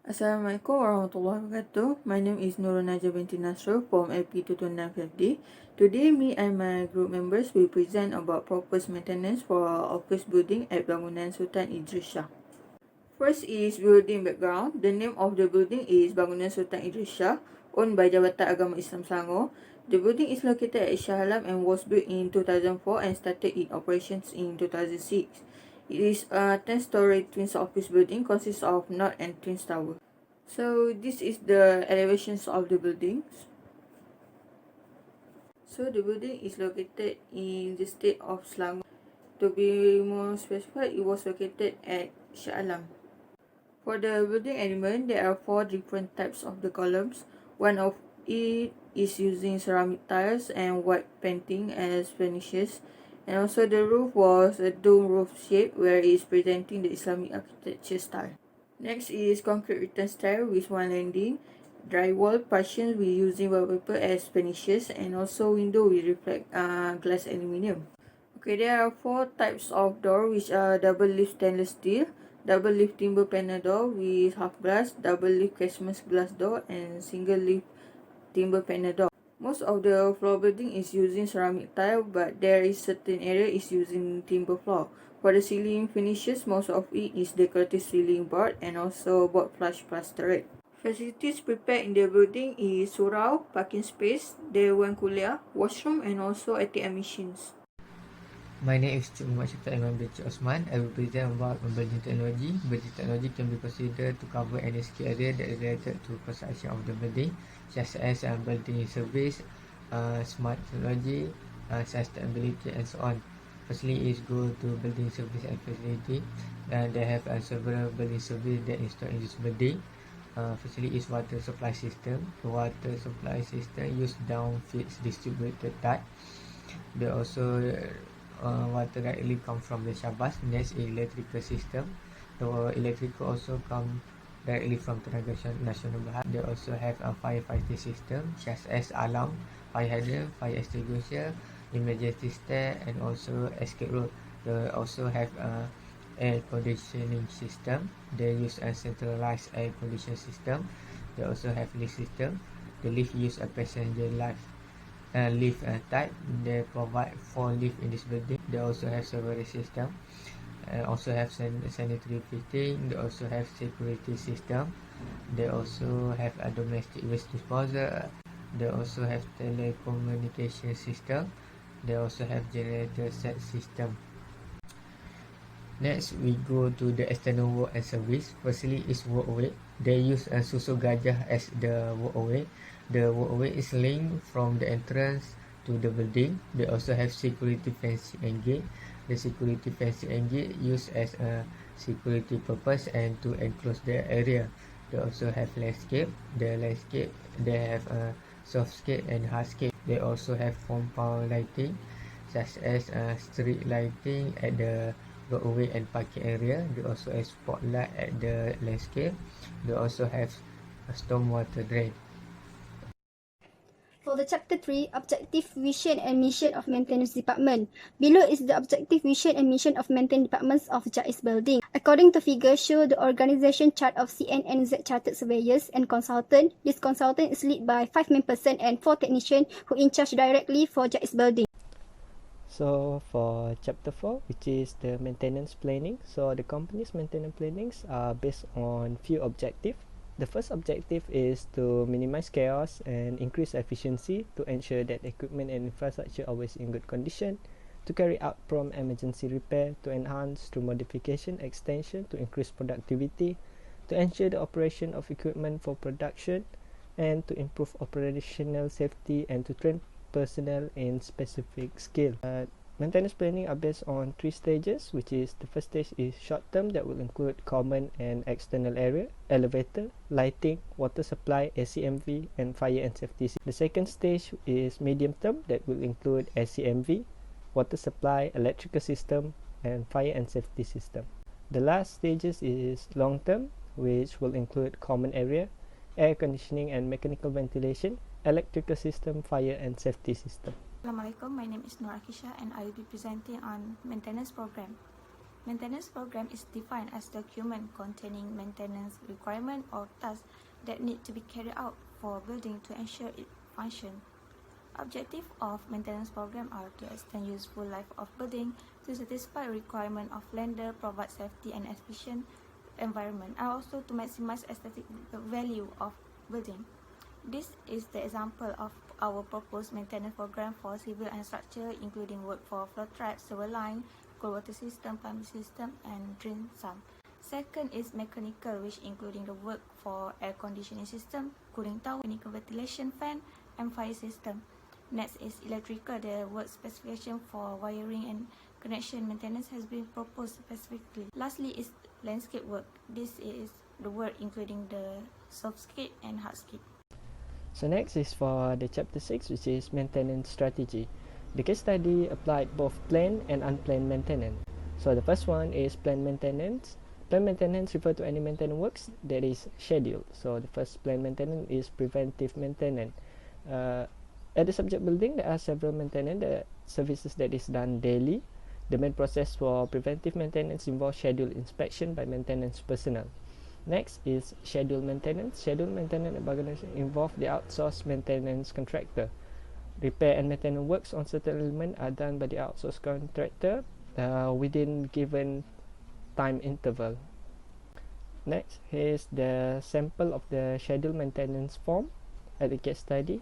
Assalamualaikum warahmatullahi wabarakatuh. My name is NURUL binti NASRUL from LP 22950. Today, me and my group members will present about proposed maintenance for our office building at Bangunan Sultan Idris Shah. First is building background. The name of the building is Bangunan Sultan Idris Shah, owned by Jabatan Agama Islam Selangor. The building is located at Shah and was built in 2004 and started in operations in 2006. It is a 10-story twin office building consists of north and twin tower. So this is the elevations of the buildings. So the building is located in the state of Selangor. To be more specified, it was located at Shah Alam. For the building element, there are 4 different types of the columns. One of it is using ceramic tiles and white painting as finishes. And also the roof was a dome roof shape where it is presenting the Islamic architecture style. Next is concrete return style with one landing, drywall partitions with using wallpaper as finishes, and also window with reflect glass aluminium. Okay, there are 4 types of door which are double lift stainless steel, double lift timber panel door with half glass, double lift casement glass door, and single lift timber panel door. Most of the floor building is using ceramic tile, but there is certain area is using timber floor. For the ceiling finishes, most of it is decorative ceiling board and also board flush plastered. Facilities prepared in the building is surau, parking space, dewan kuliah, washroom, and also ATM machines. My name is AIMAN binti OTHMAN. I will present about building technology. Building technology can be considered to cover any skill area that is related to construction of the building, such as building service, smart technology, sustainability, and so on. Firstly is go to building service and facility. They have several building service that installed in this building. Firstly is water supply system. The water supply system use downfield distributed type. They also water directly come from the Shabas. Next, electrical system. The electrical also come directly from Tenaga Nasional Berhad. They also have a firefighting system such as alarm, fire hydrant, fire extinguisher, emergency stair, and also escape road. They also have a air conditioning system. They use a centralized air conditioning system. They also have lift system. The lift use a passenger lift type. They provide 4 lift in this building. They also have several system, also have sanitary fitting. They also have security system. They also have a domestic waste disposal. They also have telecommunication system. They also have generator set system. Next, we go to the external walk and service. Firstly is walkway. They use a susu gajah as the walkway. The walkway is linked from the entrance to the building. They also have security fence and gate. The security fence and gate used as a security purpose and to enclose the area. They also have landscape. The landscape, they have a softscape and hardscape. They also have compound lighting such as street lighting at the roadway and parking area. They also have spotlight at the landscape. They also have a stormwater drain. For the Chapter 3, Objective, Vision and Mission of Maintenance Department. Below is the Objective, Vision and Mission of Maintenance Departments of JAIZ Building. According to figures, show the organization chart of CNNZ Chartered Surveyors and Consultant. This consultant is led by 5 main person and 4 technicians who in charge directly for JAIZ Building. So for chapter 4, which is the maintenance planning, so the company's maintenance plannings are based on few objectives. The first objective is to minimize chaos and increase efficiency to ensure that equipment and infrastructure are always in good condition, to carry out prompt emergency repair, to enhance through modification, extension, to increase productivity, to ensure the operation of equipment for production, and to improve operational safety, and to train personnel in specific skill. Maintenance planning are based on 3 stages, which is the first stage is short term, that will include common and external area, elevator, lighting, water supply, ACMV, and fire and safety. The second stage is medium term, that will include ACMV, water supply, electrical system, and fire and safety system. The last stages is long term, which will include common area, air conditioning and mechanical ventilation, electrical system, fire and safety system. Assalamualaikum, my name is AQEESYA and I will be presenting on maintenance program. Maintenance program is defined as document containing maintenance requirement or tasks that need to be carried out for building to ensure its function. Objective of maintenance program are to extend useful life of building, to satisfy requirement of lender, provide safety and efficient environment, and also to maximize aesthetic value of building. This is the example of our proposed maintenance program for civil and structure, including work for flow trap, sewer line, cold water system, plumbing system, and drain sump. Second is mechanical, which including the work for air conditioning system, cooling tower, mechanical ventilation fan, and fire system. Next is electrical. The work specification for wiring and connection maintenance has been proposed specifically. Lastly is landscape work. This is the work including the softscape and hardscape. So next is for the chapter 6, which is maintenance strategy. The case study applied both planned and unplanned maintenance. So the first one is planned maintenance. Planned maintenance refers to any maintenance works that is scheduled. So the first planned maintenance is preventive maintenance. At the subject building, there are several maintenance services that is done daily. The main process for preventive maintenance involves scheduled inspection by maintenance personnel. Next is scheduled maintenance. Scheduled maintenance at Bangunan involve the outsourced maintenance contractor. Repair and maintenance works on certain elements are done by the outsourced contractor within given time interval. Next, here's the sample of the scheduled maintenance form at the case study.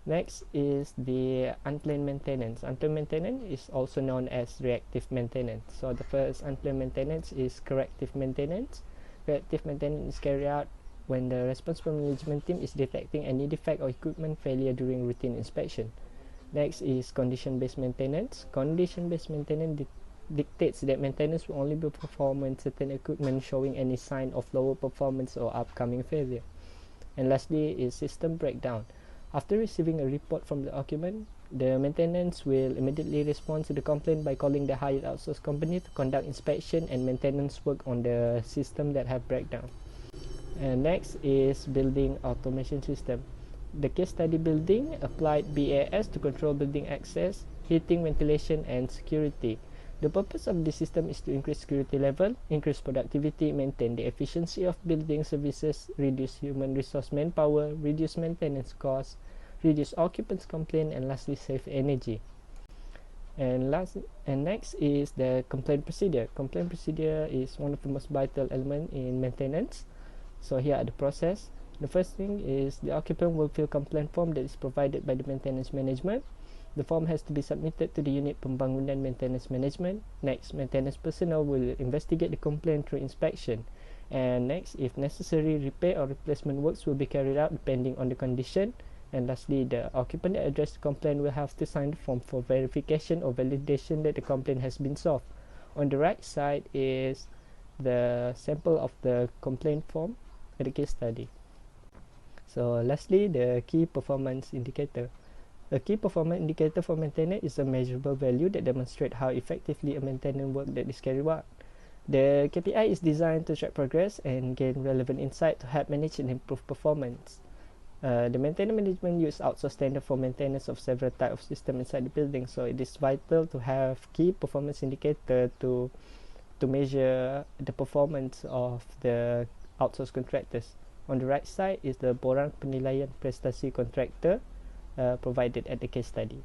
Next is the unplanned maintenance. Unplanned maintenance is also known as reactive maintenance. So the first unplanned maintenance is corrective maintenance. Corrective maintenance is carried out when the responsible management team is detecting any defect or equipment failure during routine inspection. Next is condition-based maintenance. Condition-based maintenance dictates that maintenance will only be performed when certain equipment showing any sign of lower performance or upcoming failure. And lastly is system breakdown. After receiving a report from the occupant, the maintenance will immediately respond to the complaint by calling the hired outsourced company to conduct inspection and maintenance work on the system that have breakdown. And next is building automation system. The case study building applied BAS to control building access, heating, ventilation, and security. The purpose of this system is to increase security level, increase productivity, maintain the efficiency of building services, reduce human resource manpower, reduce maintenance costs, reduce occupants' complaint, and lastly save energy. And next is the complaint procedure. Complaint procedure is one of the most vital elements in maintenance. So here are the process. The first thing is the occupant will fill complaint form that is provided by the maintenance management. The form has to be submitted to the unit Pembangunan Maintenance Management. Next, maintenance personnel will investigate the complaint through inspection. And next, if necessary, repair or replacement works will be carried out depending on the condition. And lastly, the occupant that addressed the complaint will have to sign the form for verification or validation that the complaint has been solved. On the right side is the sample of the complaint form at the case study. So lastly, the key performance indicator. A key performance indicator for maintenance is a measurable value that demonstrates how effectively a maintenance work that is carried out. The KPI is designed to track progress and gain relevant insight to help manage and improve performance. The maintenance management uses outsourced standard for maintenance of several types of systems inside the building, so it is vital to have key performance indicator to measure the performance of the outsourced contractors. On the right side is the borang penilaian prestasi contractor provided at the case study.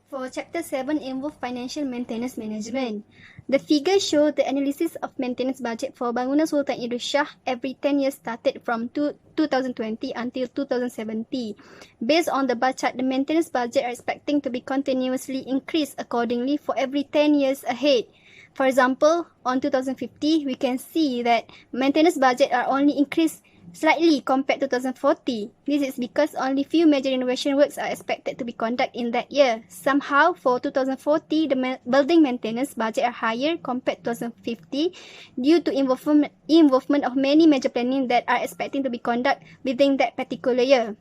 For Chapter 7 involve financial maintenance management. The figures show the analysis of maintenance budget for Bangunan Sultan Idris Shah every 10 years started from 2020 until 2070. Based on the bar chart, the maintenance budget are expecting to be continuously increased accordingly for every 10 years ahead. For example, on 2050, we can see that maintenance budget are only increased slightly compared to 2040. This is because only few major renovation works are expected to be conducted in that year. Somehow, for 2040, the building maintenance budget are higher compared to 2050 due to involvement of many major planning that are expecting to be conducted within that particular year.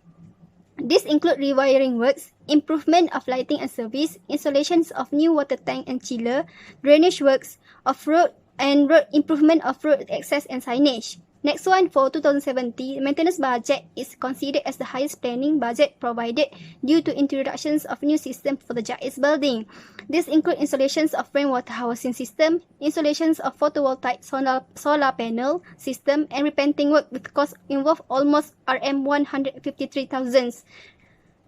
These include rewiring works, improvement of lighting and service, installations of new water tank and chiller, drainage works, off-road and road improvement of road access and signage. Next one, for 2070, maintenance budget is considered as the highest planning budget provided due to introductions of new systems for the JAIZ building. These include installations of rainwater housing system, installations of photovoltaic solar panel system, and repainting work with cost involved almost RM 153,000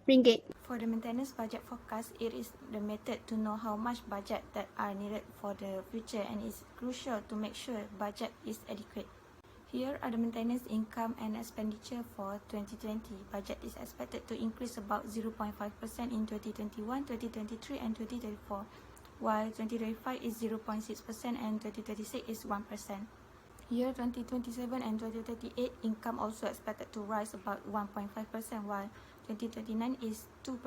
ringgit. For the maintenance budget forecast, it is the method to know how much budget that are needed for the future, and is crucial to make sure budget is adequate. Here are the maintenance income and expenditure for 2020. Budget is expected to increase about 0.5% in 2021, 2023 and 2034, while 2025 is 0.6% and 2036 is 1%. Year 2027 and 2038, income also expected to rise about 1.5%, while 2029 is 2%.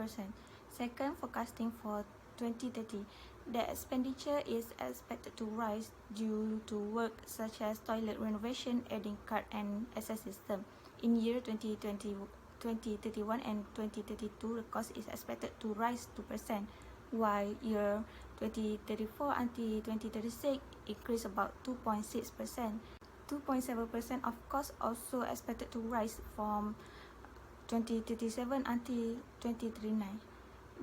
Second, forecasting for 2030, the expenditure is expected to rise due to work such as toilet renovation, adding card and access system. In year 2020, 2031 and 2032, the cost is expected to rise 2%, while year 2034 until 2036 increase about 2.6%. 2.7% of cost also expected to rise from 2037 until 2039.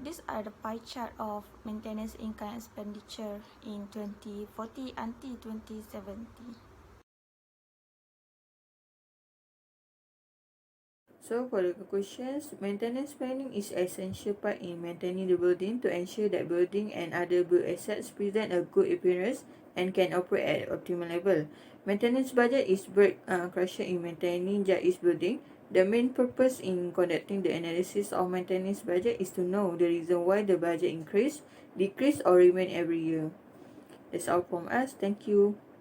These are the pie chart of maintenance income expenditure in 2040 until 2070. So for the conclusions, maintenance planning is essential part in maintaining the building to ensure that building and other built assets present a good appearance and can operate at optimal level. Maintenance budget is very crucial in maintaining JAIZ building. The main purpose in conducting the analysis of maintenance budget is to know the reason why the budget increase, decrease or remain every year. That's all from us. Thank you.